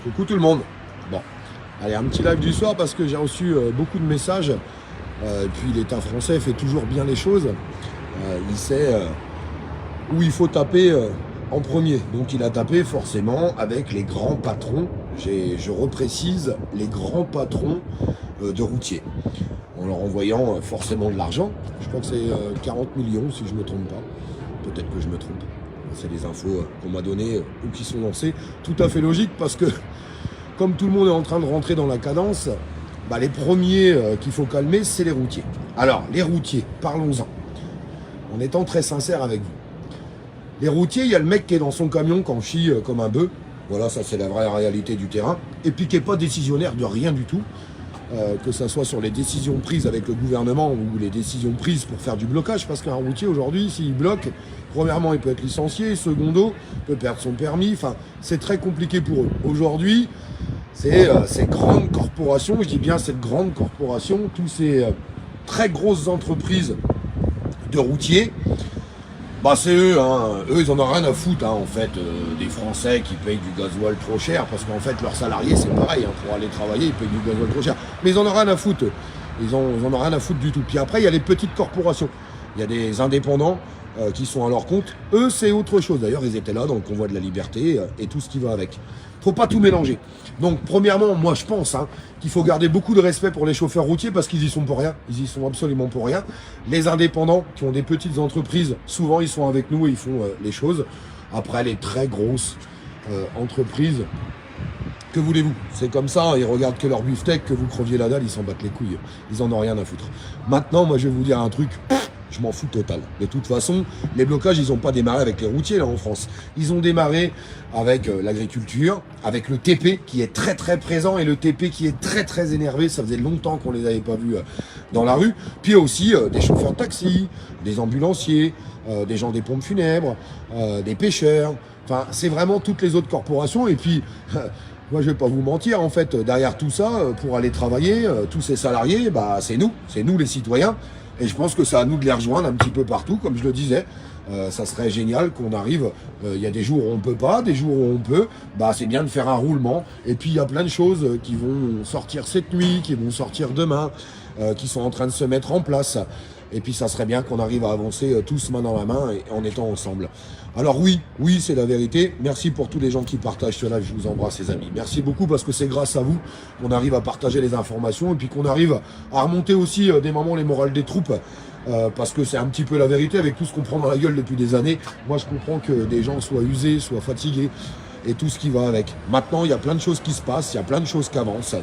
Coucou tout le monde. Bon, allez, un petit live du soir parce que j'ai reçu beaucoup de messages. Et puis l'État français fait toujours bien les choses. Il sait où il faut taper en premier. Donc il a tapé forcément avec les grands patrons, je reprécise, les grands patrons de routiers. En leur envoyant forcément de l'argent. Je crois que c'est 40 millions si je ne me trompe pas. Peut-être que je me trompe. C'est les infos qu'on m'a données ou qui sont lancées. Tout à fait logique parce que comme tout le monde est en train de rentrer dans la cadence, bah les premiers qu'il faut calmer, c'est les routiers. Alors, les routiers, parlons-en. En étant très sincère avec vous. Les routiers, il y a le mec qui est dans son camion, qui en chie comme un bœuf. Voilà, ça c'est la vraie réalité du terrain. Et puis qui n'est pas décisionnaire de rien du tout. Que ce soit sur les décisions prises avec le gouvernement ou les décisions prises pour faire du blocage. Parce qu'un routier, aujourd'hui, s'il bloque, premièrement, il peut être licencié. Secondo, il peut perdre son permis. Enfin, c'est très compliqué pour eux. Aujourd'hui, c'est ces grandes corporations, je dis bien cette grande corporation, tous ces très grosses entreprises de routiers, bah c'est eux, hein. Eux ils en ont rien à foutre en fait des Français qui payent du gasoil trop cher, parce qu'en fait leurs salariés c'est pareil, pour aller travailler ils payent du gasoil trop cher, mais ils en ont rien à foutre, ils en ont rien à foutre du tout. Puis après il y a les petites corporations, il y a des indépendants qui sont à leur compte, eux c'est autre chose. D'ailleurs ils étaient là dans le convoi de la liberté et tout ce qui va avec. Faut pas tout mélanger. Donc premièrement, moi je pense qu'il faut garder beaucoup de respect pour les chauffeurs routiers parce qu'ils y sont pour rien. Ils y sont absolument pour rien. Les indépendants qui ont des petites entreprises, souvent ils sont avec nous et ils font les choses. Après les très grosses entreprises, que voulez-vous? C'est comme ça, ils regardent que leur beefsteak, que vous creviez la dalle, ils s'en battent les couilles. Ils en ont rien à foutre. Maintenant, moi je vais vous dire un truc. Je m'en fous total. De toute façon, les blocages, ils n'ont pas démarré avec les routiers là en France. Ils ont démarré avec l'agriculture, avec le TP qui est très très présent et le TP qui est très très énervé. Ça faisait longtemps qu'on les avait pas vus dans la rue. Puis aussi des chauffeurs de taxi, des ambulanciers, des gens des pompes funèbres, des pêcheurs. Enfin, c'est vraiment toutes les autres corporations. Et puis, moi je vais pas vous mentir, en fait, derrière tout ça, pour aller travailler, tous ces salariés, bah c'est nous les citoyens. Et je pense que c'est à nous de les rejoindre un petit peu partout, comme je le disais. Ça serait génial qu'on arrive, il y a des jours où on peut pas, des jours où on peut, bah c'est bien de faire un roulement. Et puis il y a plein de choses qui vont sortir cette nuit, qui vont sortir demain, qui sont en train de se mettre en place. Et puis ça serait bien qu'on arrive à avancer tous main dans la main et en étant ensemble. Alors oui, c'est la vérité. Merci pour tous les gens qui partagent cela. Je vous embrasse les amis. Merci beaucoup parce que c'est grâce à vous qu'on arrive à partager les informations et puis qu'on arrive à remonter aussi des moments les morales des troupes. Parce que c'est un petit peu la vérité avec tout ce qu'on prend dans la gueule depuis des années. Moi je comprends que des gens soient usés, soient fatigués et tout ce qui va avec. Maintenant il y a plein de choses qui se passent, il y a plein de choses qui avancent.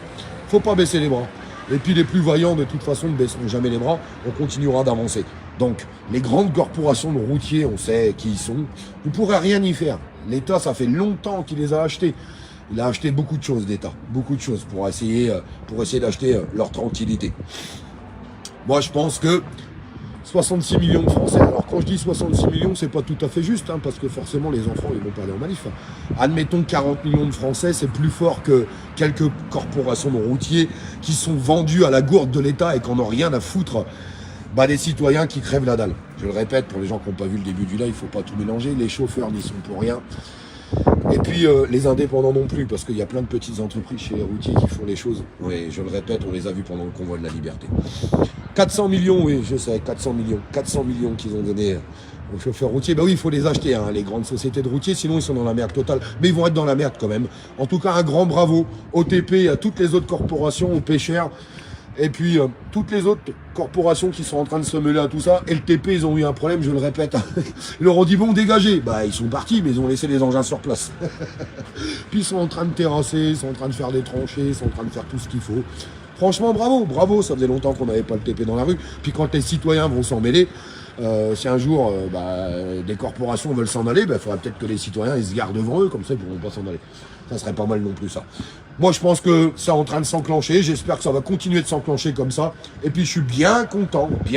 Faut pas baisser les bras. Et puis les plus vaillants, de toute façon, ne baisseront jamais les bras. On continuera d'avancer. Donc, les grandes corporations de routiers, on sait qui ils sont. Vous ne pourrez rien y faire. L'État, ça fait longtemps qu'il les a achetés. Il a acheté beaucoup de choses, l'État. Beaucoup de choses pour essayer d'acheter leur tranquillité. Moi, je pense que 66 millions de Français. Alors quand je dis 66 millions, c'est pas tout à fait juste, parce que forcément les enfants ils vont pas aller en manif. Admettons 40 millions de Français, c'est plus fort que quelques corporations de routiers qui sont vendus à la gourde de l'État et qui n'en ont rien à foutre des citoyens qui crèvent la dalle. Je le répète, pour les gens qui n'ont pas vu le début du live, il faut pas tout mélanger. Les chauffeurs n'y sont pour rien. Et puis les indépendants non plus, parce qu'il y a plein de petites entreprises chez les routiers qui font les choses. Oui, je le répète, on les a vus pendant le convoi de la liberté. 400 millions, oui, je sais, 400 millions qu'ils ont donné aux chauffeurs routiers. Ben oui, il faut les acheter, les grandes sociétés de routiers, sinon ils sont dans la merde totale. Mais ils vont être dans la merde quand même. En tout cas, un grand bravo au TP, à toutes les autres corporations, aux pêcheurs. Et puis, toutes les autres corporations qui sont en train de se mêler à tout ça. Et le TP, ils ont eu un problème, je le répète. Ils leur ont dit, bon, dégagez. Bah, ils sont partis, mais ils ont laissé les engins sur place. Puis, ils sont en train de terrasser, ils sont en train de faire des tranchées, ils sont en train de faire tout ce qu'il faut. Franchement, bravo. Ça faisait longtemps qu'on n'avait pas le TP dans la rue. Puis, quand les citoyens vont s'en mêler, si un jour, des corporations veulent s'en aller, il faudra peut-être que les citoyens, ils se gardent devant eux, comme ça, ils ne pourront pas s'en aller. Ça serait pas mal non plus, ça. Moi, je pense que c'est en train de s'enclencher. J'espère que ça va continuer de s'enclencher comme ça. Et puis, je suis bien content que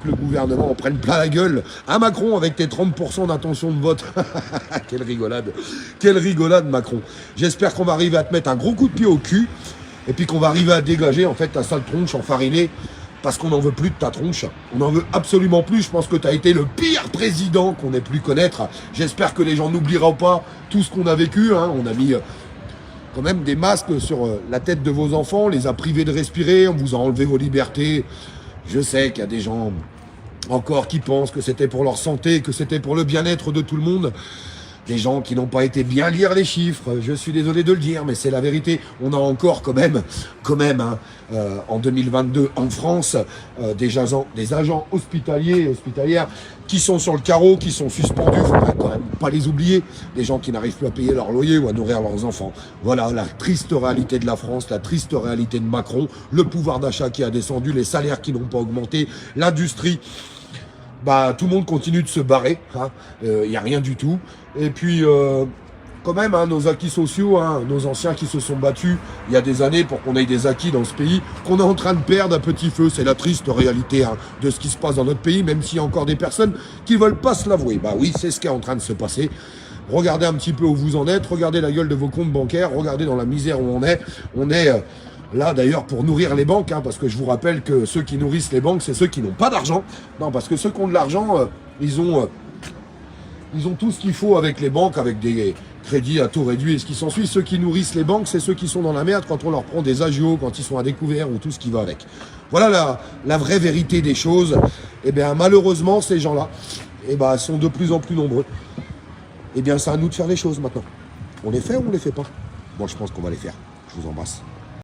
le gouvernement en prenne plein la gueule à Macron avec tes 30% d'intention de vote. Quelle rigolade, Macron. J'espère qu'on va arriver à te mettre un gros coup de pied au cul et puis qu'on va arriver à dégager, en fait, ta sale tronche enfarinée parce qu'on n'en veut plus de ta tronche. On n'en veut absolument plus. Je pense que tu as été le pire président qu'on ait pu connaître. J'espère que les gens n'oublieront pas tout ce qu'on a vécu. Hein. On a mis quand même des masques sur la tête de vos enfants, on les a privés de respirer, on vous a enlevé vos libertés. Je sais qu'il y a des gens encore qui pensent que c'était pour leur santé, que c'était pour le bien-être de tout le monde. Des gens qui n'ont pas été bien lire les chiffres, je suis désolé de le dire, mais c'est la vérité. On a encore quand même en 2022 en France, des agents hospitalières qui sont sur le carreau, qui sont suspendus, il faudrait quand même pas les oublier. Des gens qui n'arrivent plus à payer leur loyer ou à nourrir leurs enfants. Voilà la triste réalité de la France, la triste réalité de Macron, le pouvoir d'achat qui a descendu, les salaires qui n'ont pas augmenté, l'industrie. Bah, tout le monde continue de se barrer, il n'y a rien du tout. Et puis, quand même, nos acquis sociaux, nos anciens qui se sont battus il y a des années pour qu'on ait des acquis dans ce pays, qu'on est en train de perdre à petit feu. C'est la triste réalité de ce qui se passe dans notre pays, même s'il y a encore des personnes qui ne veulent pas se l'avouer. Bah oui, c'est ce qui est en train de se passer. Regardez un petit peu où vous en êtes, regardez la gueule de vos comptes bancaires, regardez dans la misère où on est. On est là d'ailleurs pour nourrir les banques, parce que je vous rappelle que ceux qui nourrissent les banques, c'est ceux qui n'ont pas d'argent. Non, parce que ceux qui ont de l'argent, ils ont tout ce qu'il faut avec les banques, avec des crédits à taux réduit et ce qui s'ensuit. Ceux qui nourrissent les banques, c'est ceux qui sont dans la merde quand on leur prend des agios, quand ils sont à découvert ou tout ce qui va avec. Voilà la vraie vérité des choses. Et bien malheureusement, ces gens-là sont de plus en plus nombreux. Et bien c'est à nous de faire les choses maintenant. On les fait ou on les fait pas? Moi je pense qu'on va les faire. Je vous embrasse.